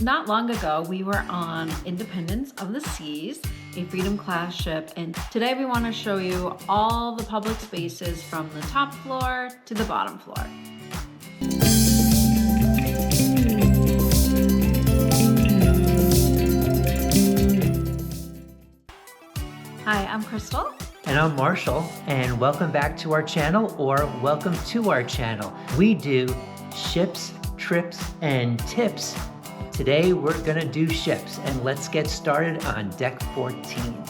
Not long ago, we were on Independence of the Seas, a Freedom class ship, and today we want to show you all the public spaces from the top floor to the bottom floor. Hi, I'm Crystal. And I'm Marshall, and welcome back to our channel, or welcome to our channel. We do ships, trips, and tips. Today we're gonna do ships, and let's get started on deck 14.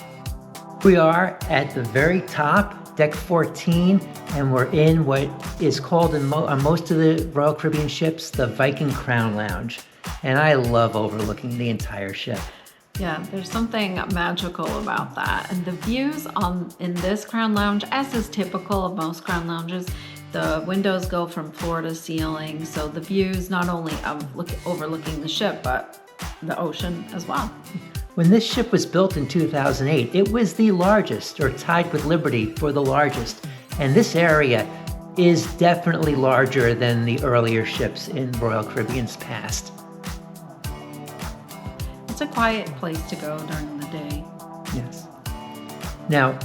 We are at the very top, deck 14, and we're in what is called on most of the Royal Caribbean ships, the Viking Crown Lounge. And I love overlooking the entire ship. Yeah, there's something magical about that. And the views in this Crown Lounge, as is typical of most Crown Lounges, the windows go from floor to ceiling. So the views not only of overlooking the ship, but the ocean as well. When this ship was built in 2008, it was the largest, or tied with Liberty for the largest. And this area is definitely larger than the earlier ships in Royal Caribbean's past. It's a quiet place to go during the day. Yes. Now,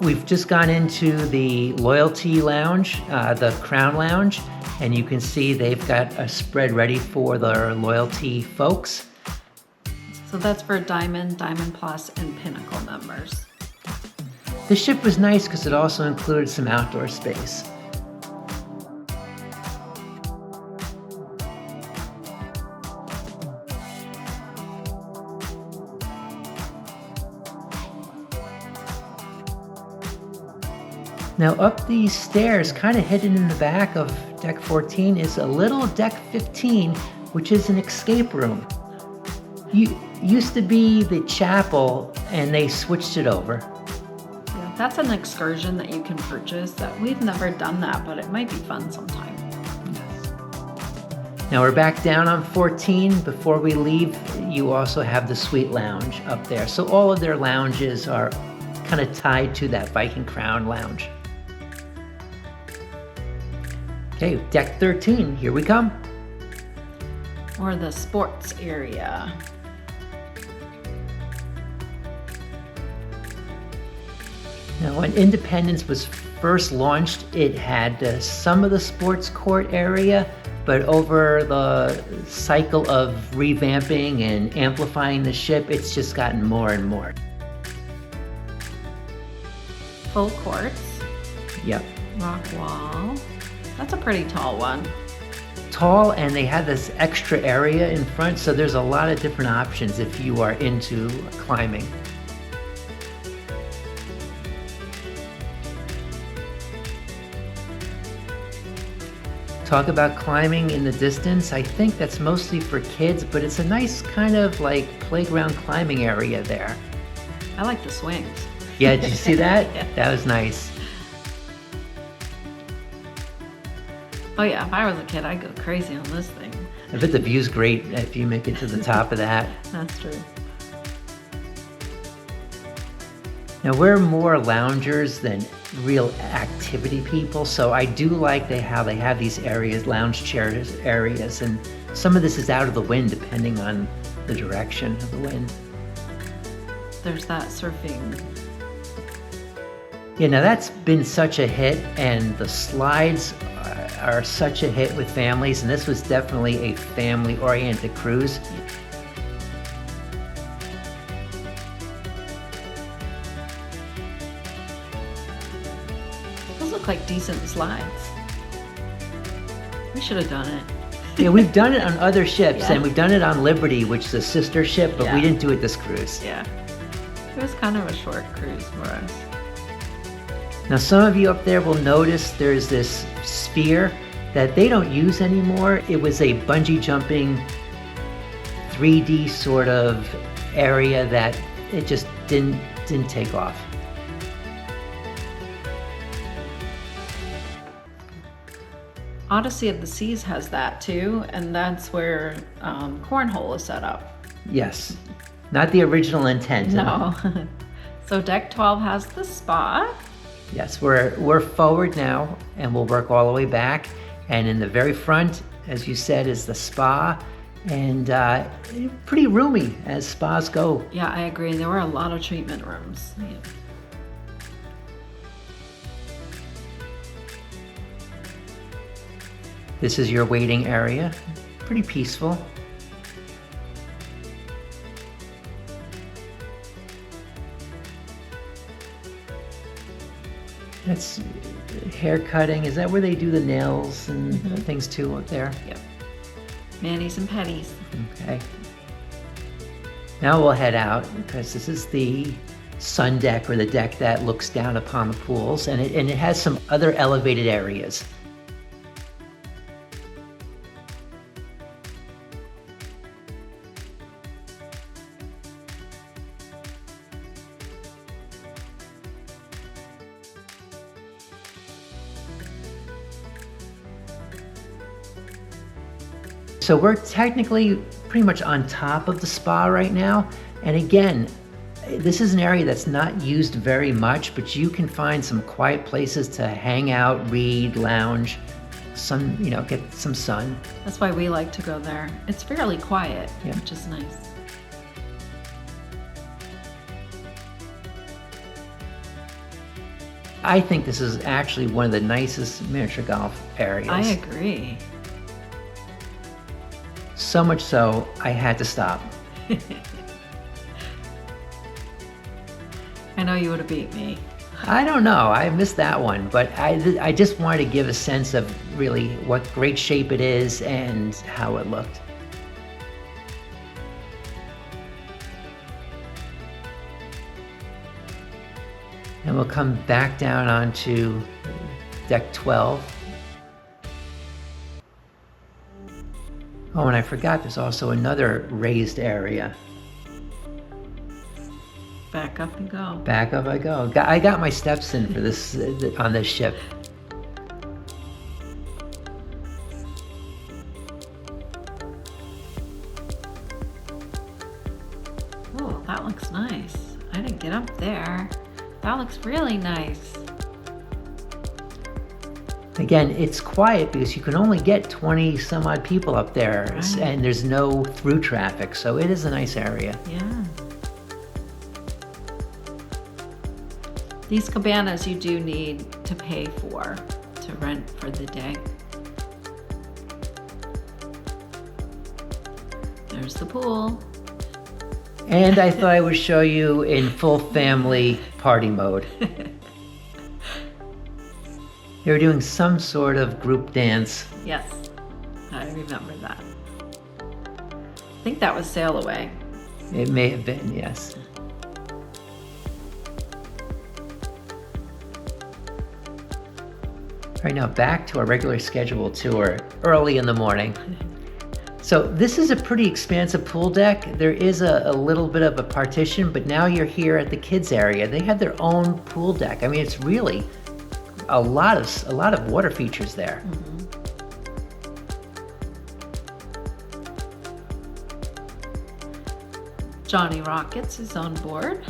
we've just gone into the Loyalty Lounge, the Crown Lounge, and you can see they've got a spread ready for their Loyalty folks. So that's for Diamond, Diamond Plus, and Pinnacle members. The ship was nice because it also included some outdoor space. Now up these stairs, kind of hidden in the back of deck 14, is a little deck 15, which is an escape room. Used to be the chapel, and they switched it over. Yeah, that's an excursion that you can purchase. That we've never done that, but it might be fun sometime. Yes. Now we're back down on 14. Before we leave, you also have the Suite Lounge up there. So all of their lounges are kind of tied to that Viking Crown Lounge. Okay, deck 13, here we come. Or the sports area. Now, when Independence was first launched, it had some of the sports court area, but over the cycle of revamping and amplifying the ship, it's just gotten more and more. Full courts. Yep. Rock wall. That's a pretty tall one. Tall, and they have this extra area in front, so there's a lot of different options if you are into climbing. Talk about climbing in the distance. I think that's mostly for kids, but it's a nice kind of like playground climbing area there. I like the swings. Yeah, did you see that? Yeah. That was nice. Oh yeah, if I was a kid, I'd go crazy on this thing. I bet the view's great if you make it to the top of that. That's true. Now, we're more loungers than real activity people, so I do like how they have these areas, lounge chairs areas, and some of this is out of the wind depending on the direction of the wind. There's that surfing. Yeah, now that's been such a hit, and the slides are such a hit with families, and this was definitely a family-oriented cruise. Those look like decent slides. We should have done it. Yeah, we've done it on other ships, Yeah. and we've done it on Liberty, which is a sister ship, but Yeah. we didn't do it this cruise. Yeah. It was kind of a short cruise for us. Now, some of you up there will notice there's this sphere that they don't use anymore. It was a bungee jumping 3D sort of area that it just didn't take off. Odyssey of the Seas has that too, and that's where cornhole is set up. Yes, not the original intent. No. So deck 12 has the spa. Yes, we're forward now, and we'll work all the way back. And in the very front, as you said, is the spa. and pretty roomy as spas go. Yeah, I agree. There were a lot of treatment rooms. Yeah. This is your waiting area. Pretty peaceful. That's hair cutting. Is that where they do the nails and things too up there? Yep. Manis and petties. Okay. Now we'll head out because this is the sun deck, or the deck that looks down upon the pools, and it has some other elevated areas. So we're technically pretty much on top of the spa right now. And again, this is an area that's not used very much, but you can find some quiet places to hang out, read, lounge, get some sun. That's why we like to go there. It's fairly quiet, Yeah. which is nice. I think this is actually one of the nicest miniature golf areas. I agree. So much so, I had to stop. I know you would have beat me. I don't know, I missed that one, but I just wanted to give a sense of really what great shape it is and how it looked. And we'll come back down onto deck 12. Oh, and I forgot there's also another raised area. Back up and go. Back up I go. I got my steps in for this on this ship. Oh, that looks nice. I didn't get up there. That looks really nice. Again, it's quiet because you can only get 20 some odd people up there, Right. and there's no through traffic, so it is a nice area. Yeah. These cabanas you do need to pay for, to rent for the day. There's the pool. And I thought I would show you in full family party mode. They were doing some sort of group dance. Yes, I remember that. I think that was Sail Away. It may have been, yes. All right, now back to our regular scheduled tour early in the morning. So this is a pretty expansive pool deck. There is a little bit of a partition, but now you're here at the kids area. They have their own pool deck. I mean, it's really a lot of water features there. Johnny Rockets is on board.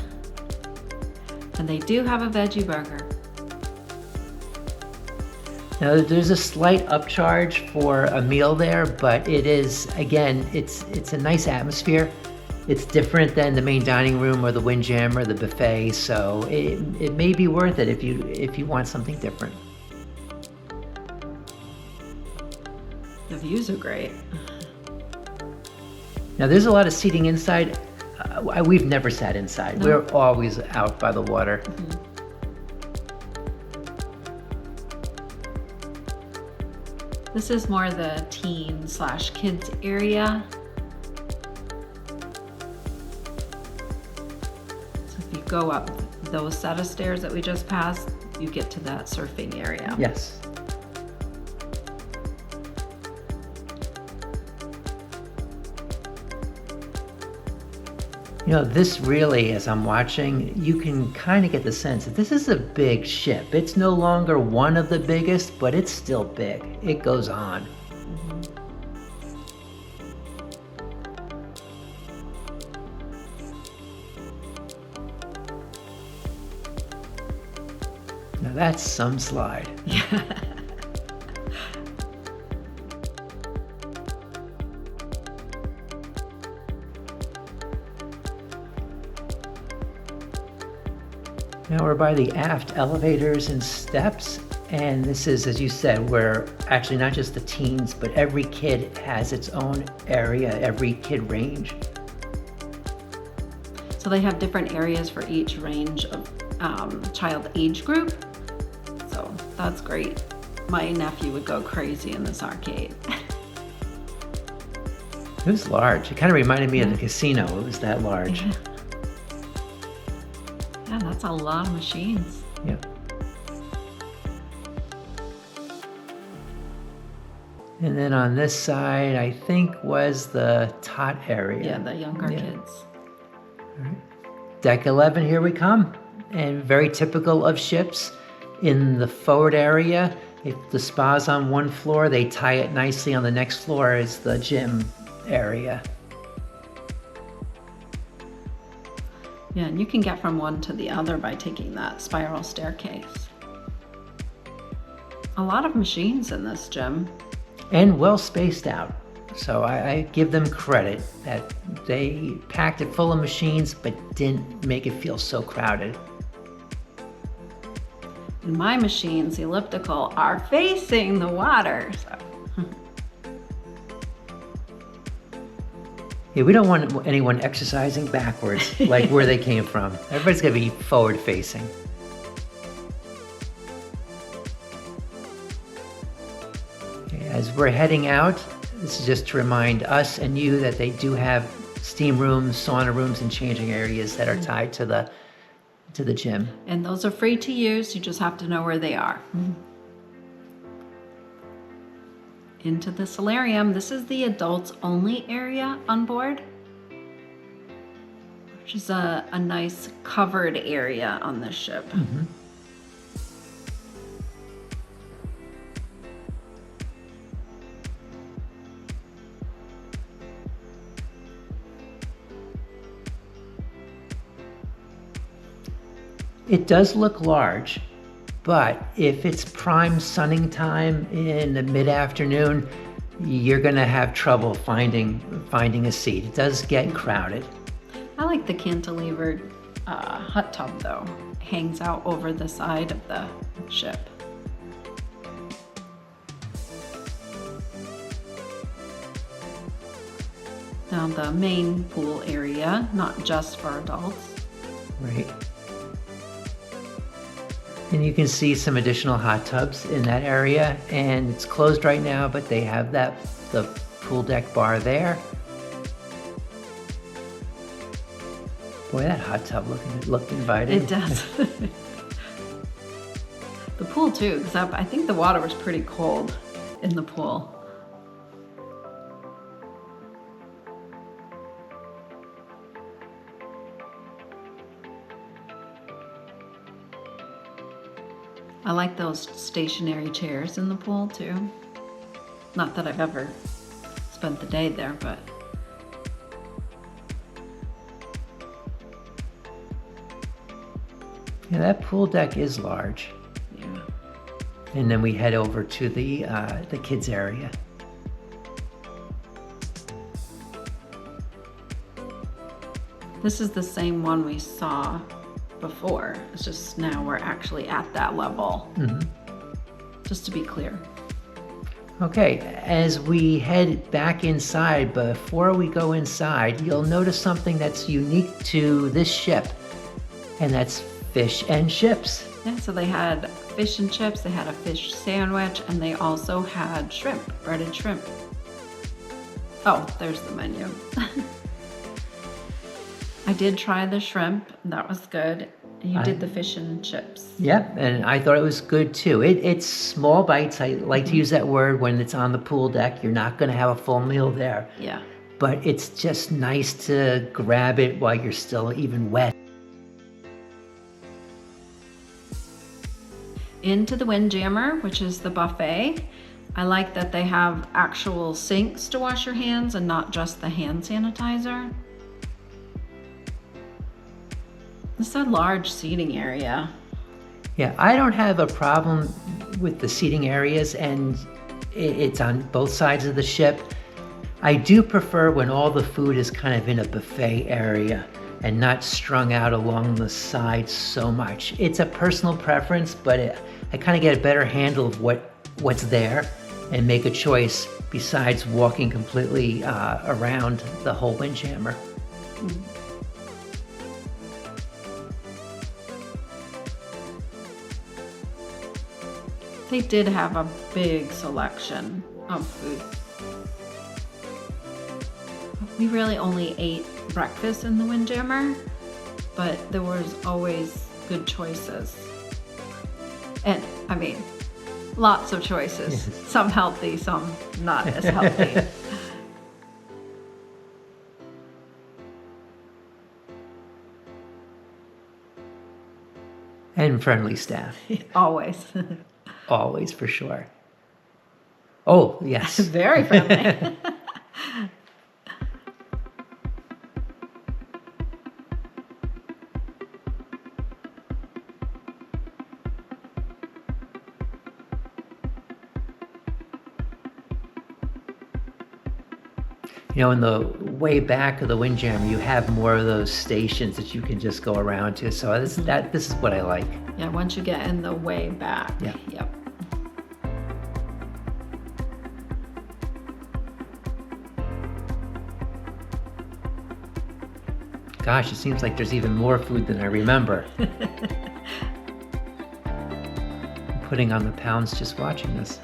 And they do have a veggie burger. Now there's a slight upcharge for a meal there, but it is, again, it's a nice atmosphere. It's different than the main dining room or the Windjammer or the buffet, so it may be worth it if you want something different. The views are great. Now there's a lot of seating inside. We've never sat inside. No. We're always out by the water. This is more the teen/kids area. So if you go up those set of stairs that we just passed, you get to that surfing area. Yes. You know, this really, as I'm watching, you can kind of get the sense that this is a big ship. It's no longer one of the biggest, but it's still big. It goes on. Now that's some slide. Now we're by the aft elevators and steps. And this is, as you said, where actually not just the teens, but every kid has its own area, every kid range. So they have different areas for each range of child age group. So that's great. My nephew would go crazy in this arcade. It was large. It kind of reminded me of the casino. It was that large. Yeah, that's a lot of machines. Yeah. And then on this side, I think was the tot area. Yeah, the younger kids. All right. Deck 11, here we come. And very typical of ships. In the forward area, if the spa's on one floor, they tie it nicely on the next floor as the gym area. Yeah, and you can get from one to the other by taking that spiral staircase. A lot of machines in this gym. And well spaced out. So I give them credit that they packed it full of machines but didn't make it feel so crowded. And my machines, the elliptical, are facing the water. So. Yeah, we don't want anyone exercising backwards like where they came from. Everybody's gonna be forward facing. As we're heading out, this is just to remind us and you that they do have steam rooms, sauna rooms, and changing areas that are tied to the gym. And those are free to use, you just have to know where they are. Into the solarium. This is the adults only area on board, which is a nice covered area on this ship. It does look large, but if it's prime sunning time in the mid-afternoon, you're gonna have trouble finding a seat. It does get crowded. I like the cantilevered hot tub though. It hangs out over the side of the ship. Now the main pool area, not just for adults. Right. And you can see some additional hot tubs in that area, and it's closed right now, but they have the pool deck bar there. Boy, that hot tub looked inviting. It does. The pool too, because I think the water was pretty cold in the pool. I like those stationary chairs in the pool too. Not that I've ever spent the day there, but. Yeah, that pool deck is large. Yeah. And then we head over to the kids area. This is the same one we saw before. It's just now we're actually at that level. Just to be clear. Okay, as we head back inside, before we go inside, you'll notice something that's unique to this ship, and that's fish and chips. Yeah, so they had fish and chips, they had a fish sandwich, and they also had shrimp, breaded shrimp. Oh, there's the menu. I did try the shrimp, that was good. You did the fish and chips. Yep, and I thought it was good too. It's small bites. I like to use that word when it's on the pool deck. You're not going to have a full meal there. Yeah. But it's just nice to grab it while you're still even wet. Into the Windjammer, which is the buffet. I like that they have actual sinks to wash your hands and not just the hand sanitizer. It's a large seating area. Yeah, I don't have a problem with the seating areas, and it's on both sides of the ship. I do prefer when all the food is kind of in a buffet area. and not strung out along the sides so much. It's a personal preference, but I kind of get a better handle of what's there and make a choice besides walking completely around the whole windjammer. They did have a big selection of food. We really only ate breakfast in the windjammer, but there was always good choices. And I mean, lots of choices. Yes. Some healthy, some not as healthy. And friendly staff. Always. Always, for sure. Oh, yes. Very friendly. You know, in the way back of the windjammer, you have more of those stations that you can just go around to. So this is what I like. Yeah, once you get in the way back. Yeah. Yep. Gosh, it seems like there's even more food than I remember. I'm putting on the pounds just watching this.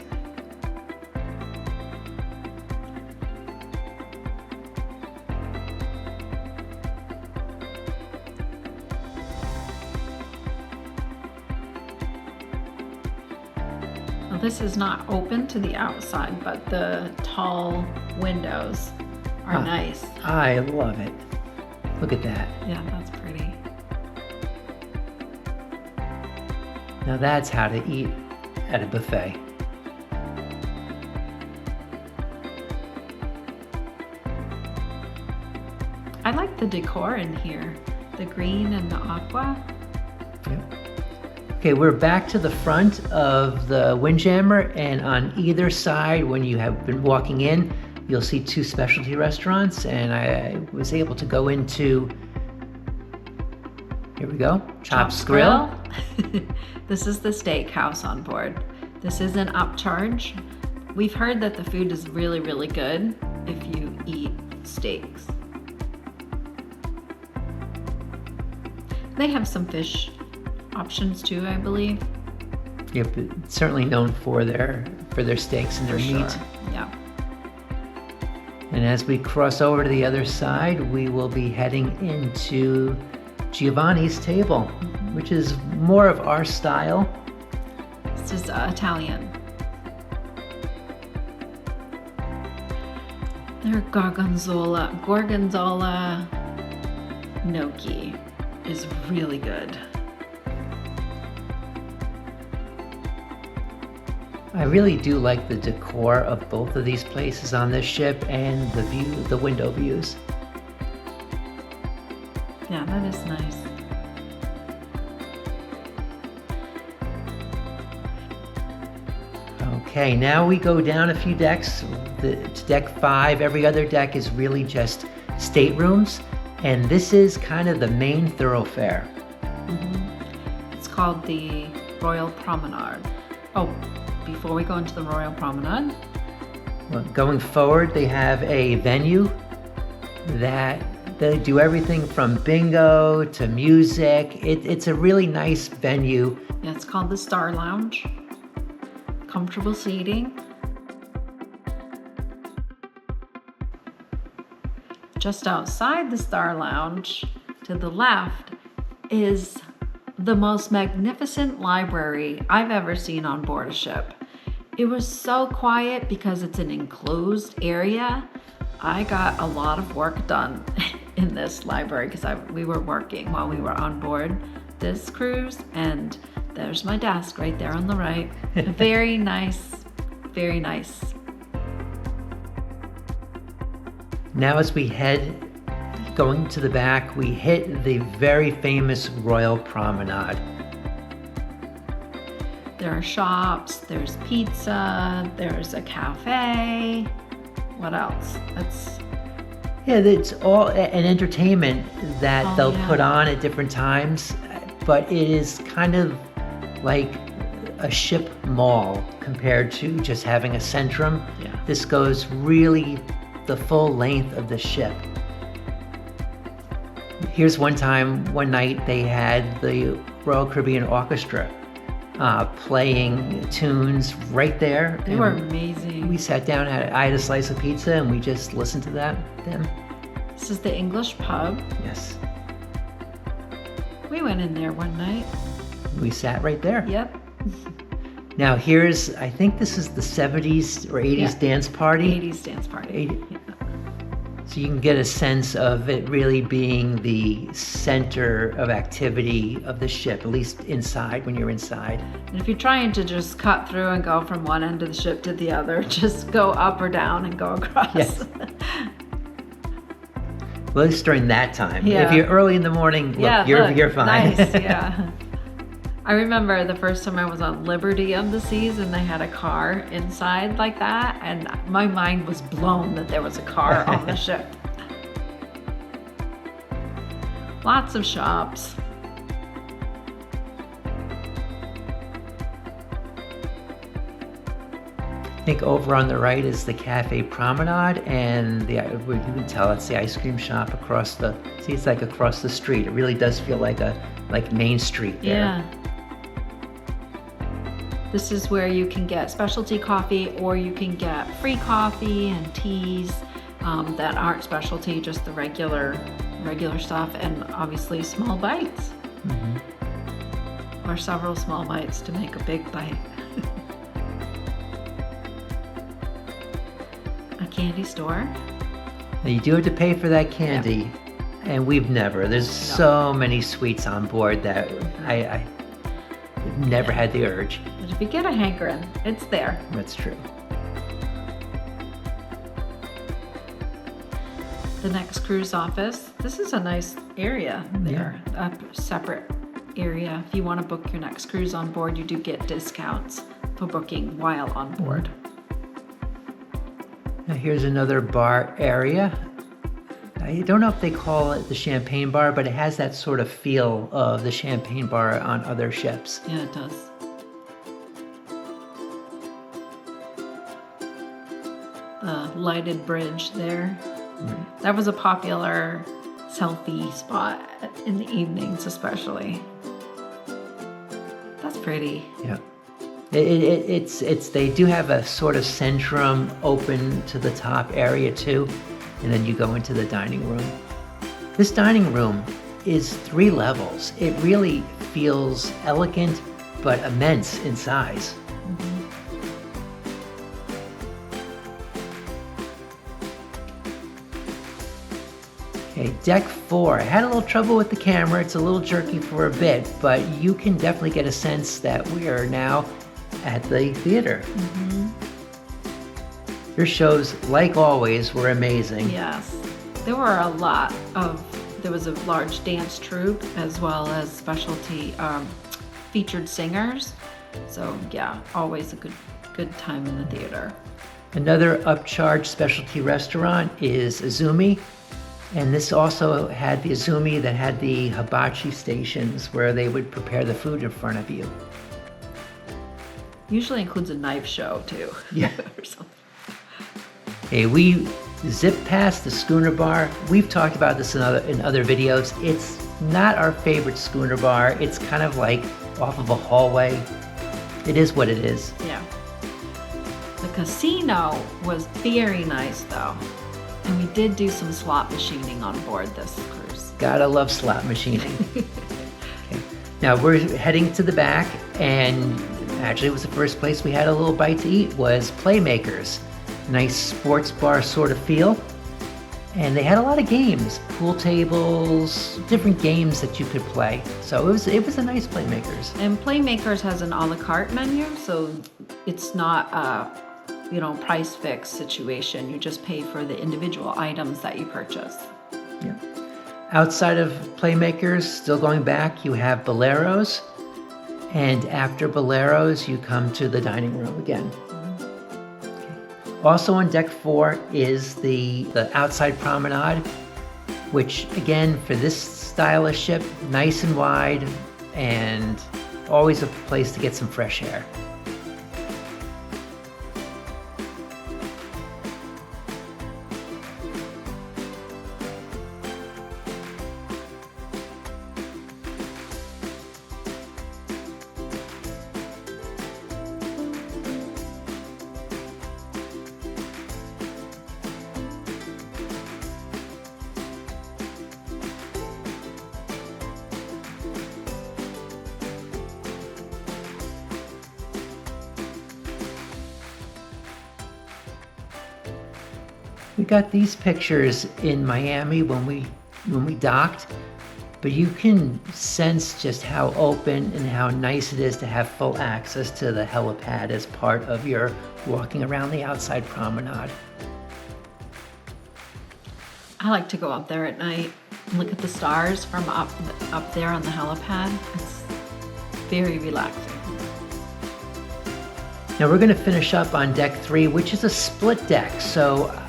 Well, this is not open to the outside, but the tall windows are nice. I love it. Look at that. Yeah, that's pretty. Now that's how to eat at a buffet. I like the decor in here. The green and the aqua. Yep. Okay, we're back to the front of the windjammer, and on either side, when you have been walking in, you'll see two specialty restaurants, and I was able to go into, here we go, Chops Grill. This is the steakhouse on board. This is an upcharge. We've heard that the food is really, really good if you eat steaks. They have some fish options too, I believe. Yep, it's certainly known for their steaks and their meat. Yeah. And as we cross over to the other side, we will be heading into Giovanni's table, which is more of our style. This is Italian. Their gorgonzola gnocchi is really good. I really do like the decor of both of these places on this ship and the window views. Yeah, that is nice. Okay, now we go down a few decks to deck 5. Every other deck is really just staterooms, and this is kind of the main thoroughfare. It's called the Royal Promenade. Oh, before we go into the Royal Promenade, Well, going forward, they have a venue that they do everything from bingo to music. It's a really nice venue. yeah, it's called the Star Lounge. Comfortable seating. Just outside the Star Lounge, to the left, is the most magnificent library I've ever seen on board a ship. It was so quiet because it's an enclosed area. I got a lot of work done in this library because we were working while we were on board this cruise, and there's my desk right there on the right. Very nice, very nice. Now as we head going to the back, we hit the very famous Royal Promenade. There are shops, there's pizza, there's a cafe. What else? Yeah, it's all an entertainment that Oh, they'll yeah. put on at different times, but it is kind of like a ship mall compared to just having a centrum. Yeah. This goes really the full length of the ship. Here's one night they had the Royal Caribbean Orchestra playing tunes right there. They and were amazing. We sat down, I had a slice of pizza, and we just listened to them. This is the English pub. Yes. We went in there one night. We sat right there. Yep. Now I think this is the 70s or 80s Yeah. dance party. 80s dance party. 80. Yeah. So you can get a sense of it really being the center of activity of the ship, at least inside, when you're inside. And if you're trying to just cut through and go from one end of the ship to the other, just go up or down and go across. Yes. Well, at least during that time. Yeah. If you're early in the morning, look, Yeah, you're fine. Nice, yeah. I remember the first time I was on Liberty of the Seas and they had a car inside like that, and my mind was blown that there was a car on the ship. Lots of shops. I think over on the right is the Cafe Promenade, and you can tell it's the ice cream shop across the. See, it's like across the street. It really does feel like Main Street there. Yeah. This is where you can get specialty coffee, or you can get free coffee and teas that aren't specialty, just the regular stuff, and obviously small bites. Mm-hmm. Or several small bites to make a big bite. A candy store. Now you do have to pay for that candy, and we've never. There's so many sweets on board that I never had the urge. But if you get a hankering, it's there. That's true. The next cruise office. This is a nice area there, a separate area. If you want to book your next cruise on board, you do get discounts for booking while on board. Now here's another bar area. I don't know if they call it the champagne bar, but it has that sort of feel of the champagne bar on other ships. Yeah, it does. The lighted bridge there. That was a popular selfie spot in the evenings, especially. That's pretty. Yeah. It's they do have a sort of centrum open to the top area too, and then you go into the dining room. This dining room is 3 levels. It really feels elegant but immense in size. Okay, deck 4. I had a little trouble with the camera. It's a little jerky for a bit, but you can definitely get a sense that we are now at the theater. Your shows, like always, were amazing. Yes. There was a large dance troupe as well as specialty featured singers. So yeah, always a good time in the theater. Another upcharge specialty restaurant is Izumi. And this also had the Izumi that had the hibachi stations where they would prepare the food in front of you. Usually includes a knife show too. Yeah. Or something. Okay, we zip past the schooner bar. We've talked about this in other videos. It's not our favorite schooner bar. It's kind of like off of a hallway. It is what it is. Yeah. The casino was very nice though. And we did do some slot machining on board this cruise. Gotta love slot machining. Okay. Now we're heading to the back, and actually it was the first place we had a little bite to eat was Playmakers. Nice sports bar sort of feel. And they had a lot of games, pool tables, different games that you could play. So it was a nice Playmakers. And Playmakers has an a la carte menu, so it's not price fix situation. You just pay for the individual items that you purchase. Yeah. Outside of Playmakers, still going back, you have Boleros. And after Boleros, you come to the dining room again. Okay. Also on deck 4 is the outside promenade, which again, for this style of ship, nice and wide and always a place to get some fresh air. We got these pictures in Miami when we docked, but you can sense just how open and how nice it is to have full access to the helipad as part of your walking around the outside promenade. I like to go up there at night and look at the stars from up there on the helipad. It's very relaxing. Now we're going to finish up on deck 3, which is a split deck. So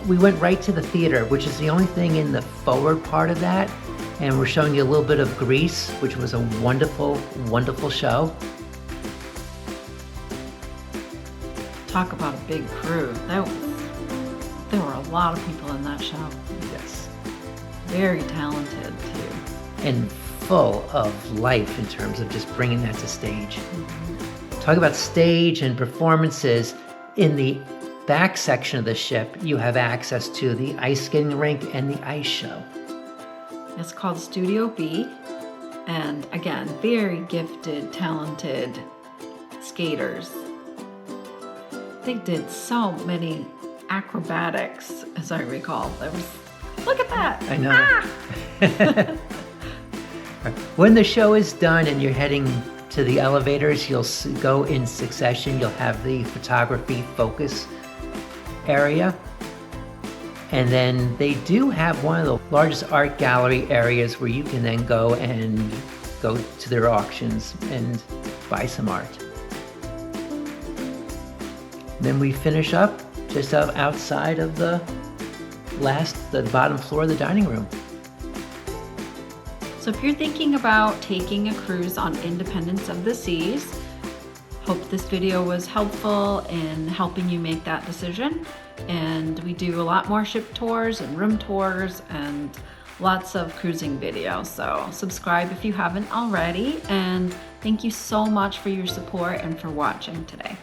we went right to the theater, which is the only thing in the forward part of that. And we're showing you a little bit of Grease, which was a wonderful, wonderful show. Talk about a big crew. There were a lot of people in that show. Yes. Very talented too. And full of life in terms of just bringing that to stage. Talk about stage and performances. In the back section of the ship, you have access to the ice skating rink and the ice show. It's called Studio B, and again, very gifted, talented skaters. They did so many acrobatics, as I recall. Look at that! I know. When the show is done and you're heading to the elevators, you'll go in succession. You'll have the photography focus area. And then they do have one of the largest art gallery areas where you can then go to their auctions and buy some art. Then we finish up just outside of the bottom floor of the dining room. So if you're thinking about taking a cruise on Independence of the Seas, hope this video was helpful in helping you make that decision. And we do a lot more ship tours and room tours and lots of cruising videos. So subscribe if you haven't already. And thank you so much for your support and for watching today.